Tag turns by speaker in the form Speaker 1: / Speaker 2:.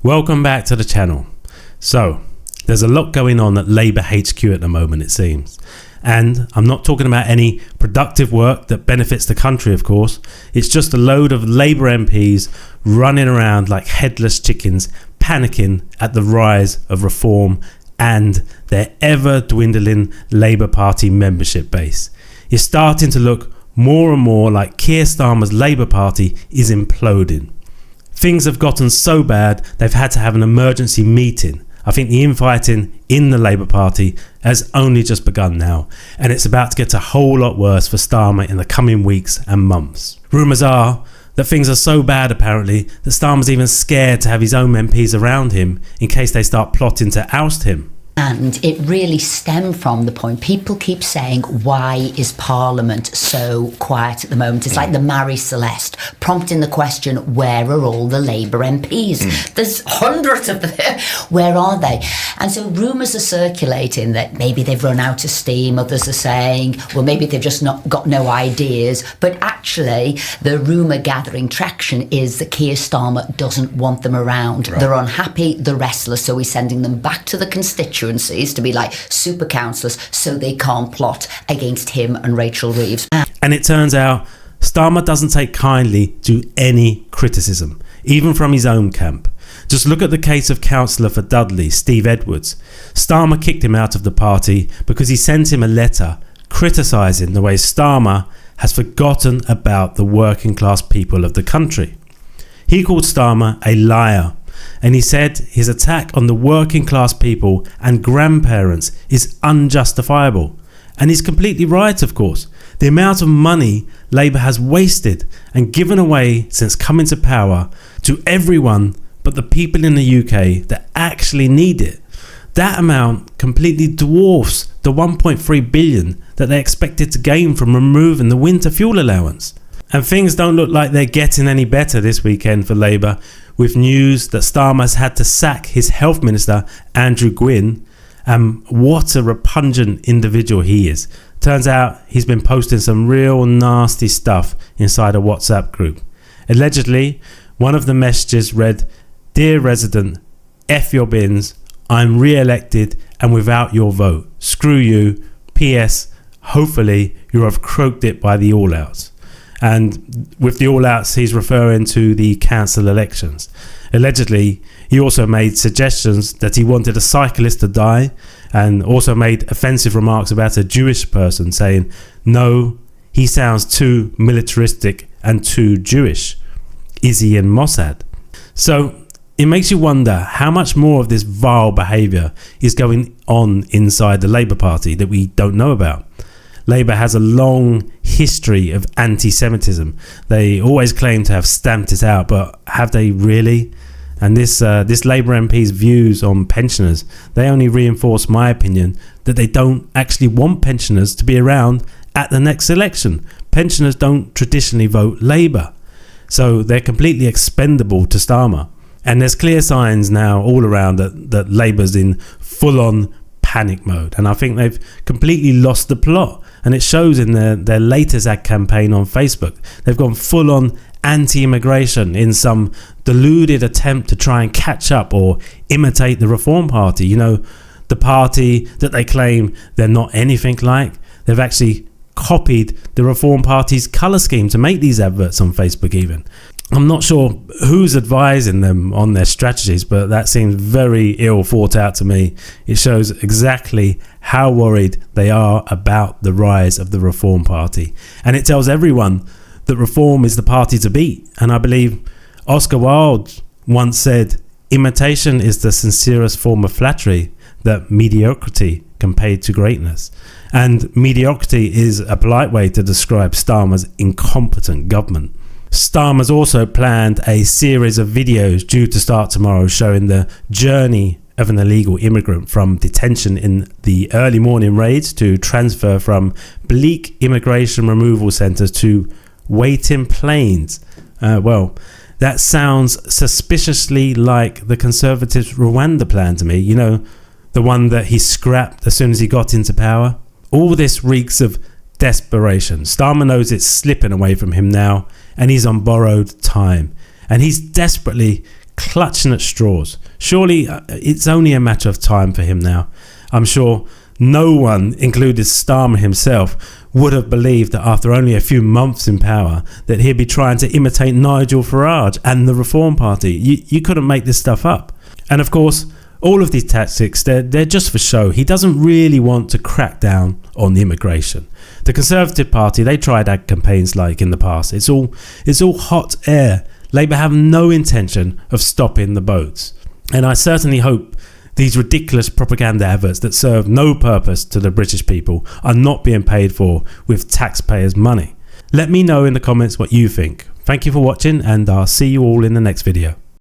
Speaker 1: Welcome back to the channel. So, there's a lot going on at Labour HQ at the moment, it seems. And I'm not talking about any productive work that benefits the country, of course. It's just a load of Labour MPs running around like headless chickens, panicking at the rise of reform and their ever dwindling Labour Party membership base. It's starting to look more and more like Keir Starmer's Labour Party is imploding. Things have gotten so bad they've had to have an emergency meeting. I think the infighting in the Labour Party has only just begun now, and it's about to get a whole lot worse for Starmer in the coming weeks and months. Rumours are that things are so bad apparently that Starmer's even scared to have his own MPs around him in case they start plotting to oust him.
Speaker 2: And it really stemmed from the point people keep saying, why is Parliament so quiet at the moment? It's like the Marie Celeste prompting the question, where are all the Labour MPs? There's hundreds of them. Where are they? And so rumours are circulating that maybe they've run out of steam. Others are saying, well, maybe they've just not got no ideas. But actually, the rumour gathering traction is that Keir Starmer doesn't want them around. Right. They're unhappy, they're restless, so he's sending them back to the constituencies to be like super councillors so they can't plot against him and Rachel Reeves.
Speaker 1: And it turns out Starmer doesn't take kindly to any criticism, even from his own camp. Just look at the case of councillor for Dudley, Steve Edwards. Starmer kicked him out of the party because he sent him a letter criticising the way Starmer has forgotten about the working class people of the country. He called Starmer a liar, and he said his attack on the working class people and grandparents is unjustifiable. And he's completely right, of course. The amount of money Labour has wasted and given away since coming to power to everyone but the people in the UK that actually need it, that amount completely dwarfs the 1.3 billion that they expected to gain from removing the winter fuel allowance. And things don't look like they're getting any better this weekend for Labour, with news that Starmer has had to sack his health minister, Andrew Gwynn. What a repugnant individual he is. Turns out he's been posting some real nasty stuff inside a WhatsApp group. Allegedly, one of the messages read, "Dear resident, F your bins, I'm re-elected and without your vote. Screw you. PS, hopefully you have croaked it by the all-outs." And with the all-outs, he's referring to the council elections. Allegedly, he also made suggestions that he wanted a cyclist to die, and also made offensive remarks about a Jewish person, saying, "No, he sounds too militaristic and too Jewish. Is he in Mossad?" So it makes you wonder how much more of this vile behaviour is going on inside the Labour Party that we don't know about. Labour has a long history of anti-Semitism. They always claim to have stamped it out, but have they really? And this Labour MP's views on pensioners, they only reinforce my opinion that they don't actually want pensioners to be around at the next election. Pensioners don't traditionally vote Labour, so they're completely expendable to Starmer. And there's clear signs now all around that Labour's in full-on panic mode, and I think they've completely lost the plot, and it shows in their latest ad campaign on Facebook. They've gone full on anti-immigration in some deluded attempt to try and catch up or imitate the Reform Party, you know, the party that they claim they're not anything like. They've actually copied the Reform Party's colour scheme to make these adverts on Facebook even. I'm not sure who's advising them on their strategies, but that seems very ill thought out to me. It shows exactly how worried they are about the rise of the Reform Party. And it tells everyone that Reform is the party to beat. And I believe Oscar Wilde once said, "Imitation is the sincerest form of flattery that mediocrity can pay to greatness." And mediocrity is a polite way to describe Starmer's incompetent government. Starmer's also planned a series of videos due to start tomorrow showing the journey of an illegal immigrant from detention in the early morning raids to transfer from bleak immigration removal centres to waiting planes. Well, that sounds suspiciously like the Conservatives' Rwanda plan to me, you know, the one that he scrapped as soon as he got into power. All this reeks of desperation. Starmer knows it's slipping away from him now, and he's on borrowed time, and he's desperately clutching at straws. Surely it's only a matter of time for him now. I'm sure no one, including Starmer himself, would have believed that after only a few months in power that he'd be trying to imitate Nigel Farage and the Reform Party. You couldn't make this stuff up. And of course, all of these tactics, they're just for show. He doesn't really want to crack down on the immigration. The Conservative Party, they tried ad campaigns like in the past. It's all hot air. Labour have no intention of stopping the boats. And I certainly hope these ridiculous propaganda efforts that serve no purpose to the British people are not being paid for with taxpayers' money. Let me know in the comments what you think. Thank you for watching, and I'll see you all in the next video.